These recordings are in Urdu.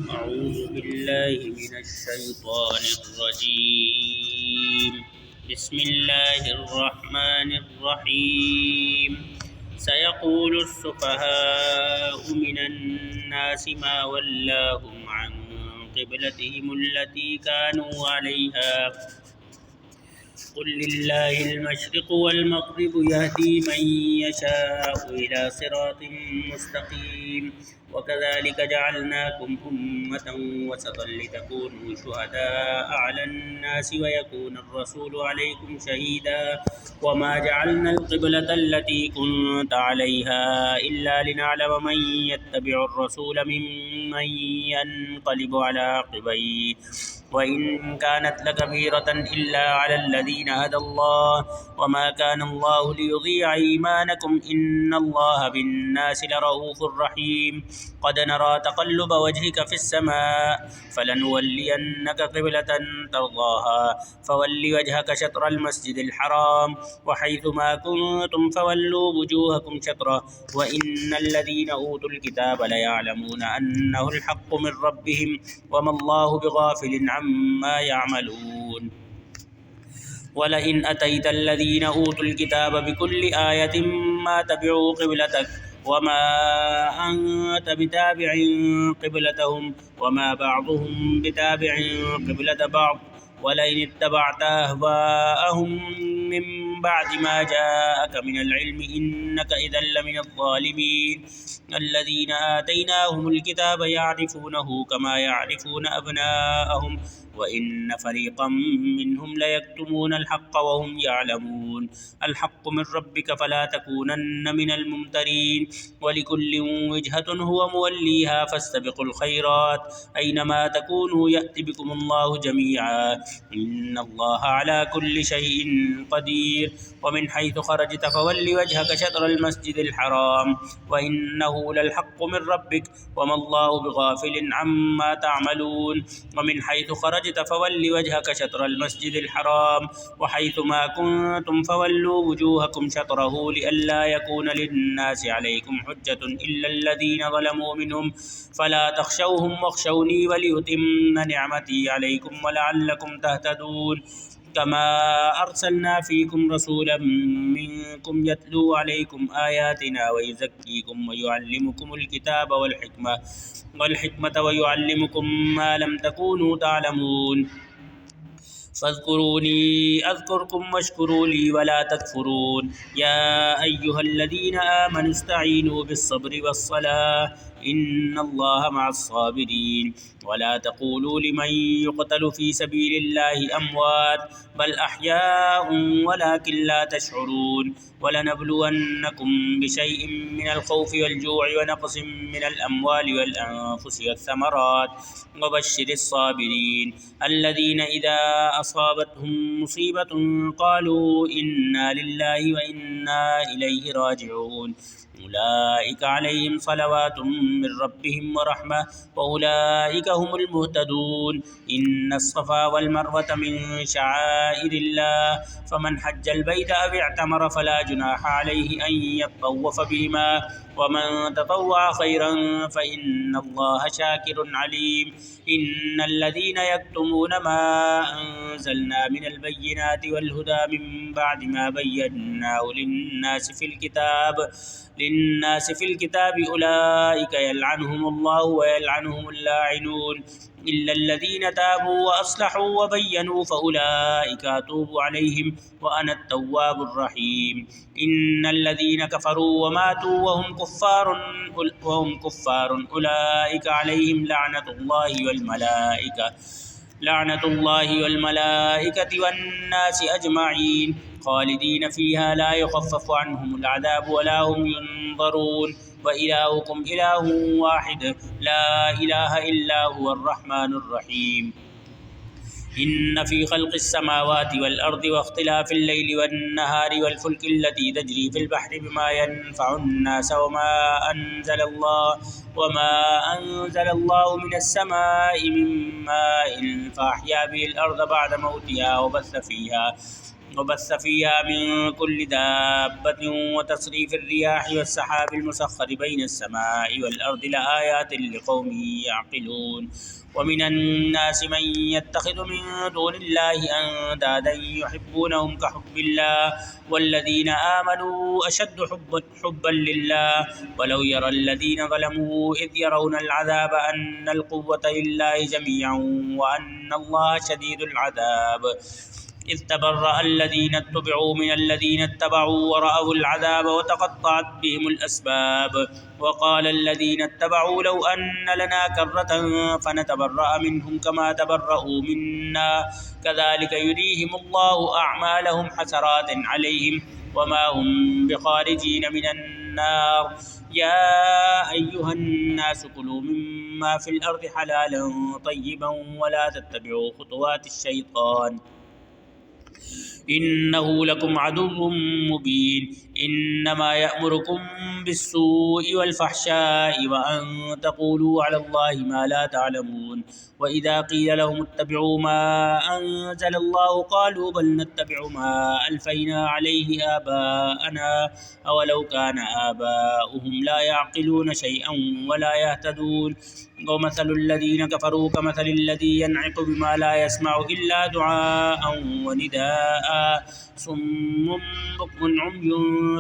أعوذ بالله من الشيطان الرجيم. بسم الله الرحمن الرحيم. سيقول السفهاء من الناس ما ولاهم عن قبلتهم التي كانوا عليها قل لله المشرق والمغرب يهدي من يشاء إلى صراط مستقيم وكذلك جعلناكم أمة وسطا لتكونوا شهداء على الناس ويكون الرسول عليكم شهيدا وما جعلنا القبلة التي كنت عليها إلا لنعلم من يتبع الرسول ممن ينقلب على عقبيه وإن كانت لكبيرة إلا على الذين هدى الله وما كان الله ليضيع إيمانكم إن الله بالناس لرؤوف رحيم قد نرى تقلب وجهك في السماء فلنولينك قبلة ترضاها فول وجهك شطر المسجد الحرام وحيث ما كنتم فولوا وجوهكم شطره وإن الذين أوتوا الكتاب ليعلمون أنه الحق من ربهم وما الله بغافل عما يعملون ولئن أتيت الذين أوتوا الكتاب بكل آية ما تبعوا قبلتك وما أنت بتابع قبلتهم وما بعضهم بتابع قبلة بعض ولئن اتبعت أهواءهم من بعد ما جاءك من العلم إنك إذا لمن الظالمين الذين آتيناهم الكتاب يعرفونه كما يعرفون أبناءهم وإن فريقا منهم ليكتمون الحق وهم يعلمون الحق من ربك فلا تكونن من الممترين ولكل وجهة هو موليها فاستبقوا الخيرات أينما تكونوا يأت بكم الله جميعا إن الله على كل شيء قدير ومن حيث خرجت فول وجهك شطر المسجد الحرام وإنه للحق من ربك وما الله بغافل عما تعملون ومن حيث خرجت فول وجهك شطر المسجد الحرام وحيث ما كنتم فولوا وجوهكم شطره لئلا يكون للناس عليكم حجة إلا الذين ظلموا منهم فلا تخشوهم واخشوني وليتم نعمتي عليكم ولعلكم تهتدون كما أرسلنا فيكم رسولا منكم يتلو عليكم آياتنا ويزكيكم ويعلمكم الكتاب والحكمة ويعلمكم ما لم تكونوا تعلمون فاذكروني أذكركم واشكروا لي ولا تكفرون يا أيها الذين آمنوا استعينوا بالصبر والصلاة إن الله مع الصابرين ولا تقولوا لمن يقتل في سبيل الله أموات بل أحياء ولكن لا تشعرون ولنبلونكم بشيء من الخوف والجوع ونقص من الأموال والأنفس والثمرات وبشر الصابرين الذين إذا أصابتهم مصيبة قالوا إنا لله وإنا إليه راجعون أولئك عليهم صلوات من ربهم ورحمة وأولئك هم المهتدون إن الصفا والمروة من شعائر الله فمن حج البيت أو اعتمر فلا جناح عليه أن يطوف بهما ومن تطوع خيرا فإن الله شاكر عليم إن الذين يكتمون ما أنزلنا من البينات والهدى من بعد ما بيناه للناس في الكتاب أولئك يلعنهم الله ويلعنهم اللاعنون إلا الذين تابوا وأصلحوا وبينوا فأولئك أتوب عليهم وأنا التواب الرحيم إن الذين كفروا وماتوا وهم كفار أولئك عليهم لعنة الله والملائكة والناس أجمعين خالدين فيها لا يخفف عنهم العذاب ولا هم ينظرون وإلهكم إله واحد لا إله إلا هو الرحمن الرحيم إن في خلق السماوات والأرض واختلاف الليل والنهار والفلك التي تجري في البحر بما ينفع الناس وما أنزل الله من السماء من ماء فأحيا به الأرض بعد موتها وبث فيها من كل دابة وتصريف الرياح والسحاب المسخر بين السماء والأرض لآيات لقوم يعقلون ومن الناس من يتخذ من دون الله أندادا يحبونهم كحب الله والذين آمنوا أشد حبا لله ولو يرى الذين ظلموا إذ يرون العذاب أن القوة لله جميعا وأن الله شديد العذاب إذ تبرأ الذين اتبعوا من الذين اتبعوا ورأوا العذاب وتقطعت بهم الأسباب وقال الذين اتبعوا لو أن لنا كرة فنتبرأ منهم كما تبرأوا منا كذلك يريهم الله أعمالهم حسرات عليهم وما هم بخارجين من النار يا أيها الناس كلوا مما في الأرض حلالا طيبا ولا تتبعوا خطوات الشيطان إنه لكم عدو مبين إنما يأمركم بالسوء والفحشاء وأن تقولوا على الله ما لا تعلمون وإذا قيل لهم اتبعوا ما أنزل الله قالوا بل نتبع ما ألفينا عليه آباءنا أولو كان آباؤهم لا يعقلون شيئا ولا يهتدون ومثل الذين كفروا كمثل الذي ينعق بما لا يسمع إلا دعاء ونداء صم بكم عمي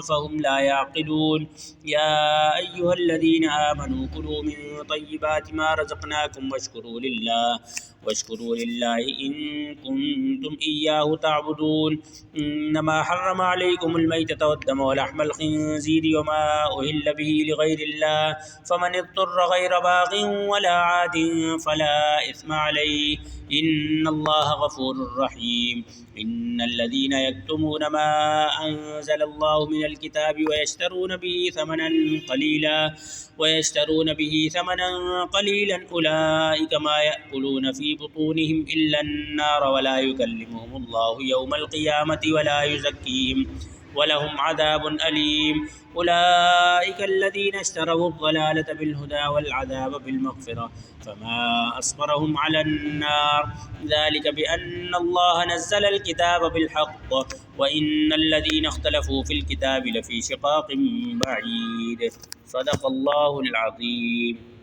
فهم لا يعقلون يا أيها الذين آمنوا كلوا من طيبات ما رزقناكم واشكروا لله إن كنتم إياه تعبدون إنما حرم عليكم الميتة والدم ولحم الخنزير وما أهل به لغير الله فمن اضطر غير باغ ولا عاد فلا إثم عليه إن الله غفور رحيم إن الذين يكتمون ما أنزل الله من الكتاب ويشترون به ثمنا قليلا أولئك ما يأكلون في بطونهم إلا النار ولا يكلمهم الله يوم القيامة ولا يزكيهم ولهم عذاب أليم أولئك الذين اشتروا الضلالة بالهدى والعذاب بالمغفرة فما أصبرهم على النار ذلك بأن الله نزل الكتاب بالحق وإن الذين اختلفوا في الكتاب لفي شقاق بعيد صدق الله العظيم.